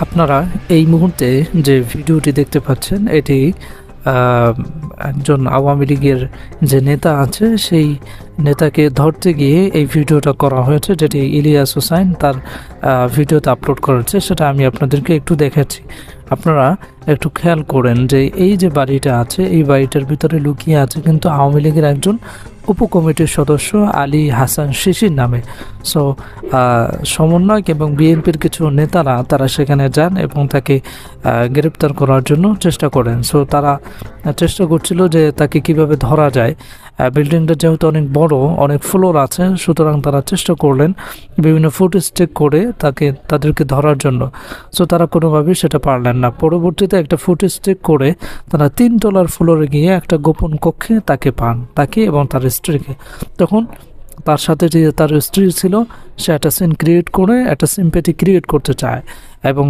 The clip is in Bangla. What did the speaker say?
আপনারা এই মুহূর্তে যে ভিডিওটি দেখতে পাচ্ছেন এটি একজন আওয়ামী লীগের যে নেতা আছে সেই নেতাকে ধরতে গিয়ে এই ভিডিওটা করা হয়েছে, যেটি ইলিয়াস হোসাইন তার ভিডিওতে আপলোড করেছে। সেটা আমি আপনাদেরকে একটু দেখাচ্ছি। আপনারা একটু খেয়াল করেন যে এই যে বাড়িটা আছে এই বাড়িটার ভিতরে লুকিয়ে আছে কিন্তু আওয়ামী লীগের একজন উপকমিটির সদস্য আলী হাসান শিশির নামে। সো সমন্বয়ক এবং বিএনপির কিছু নেতারা তারা সেখানে যান এবং তাকে গ্রেপ্তার করার জন্য চেষ্টা করেন। সো তারা চেষ্টা করছিল যে তাকে কিভাবে ধরা যায়। বিল্ডিংটা যেহেতু অনেক বড়, অনেক ফ্লোর আছে, সুতরাং তারা চেষ্টা করলেন বিভিন্ন ফুটেজ চেক করে তাদেরকে ধরার জন্য। সো তারা কোনোভাবেই সেটা পারলেন না। পরবর্তীতে একটা ফুটেজ চেক করে তারা 3 তলার ফ্লোরে গিয়ে একটা গোপন কক্ষে তাকে পান, তাকে এবং তার স্ত্রীকে। তখন তার সাথে যে তার স্ত্রী ছিল সে একটা সিন ক্রিয়েট করে একটা সিম্প্যাথি ক্রিয়েট করতে চায় এবং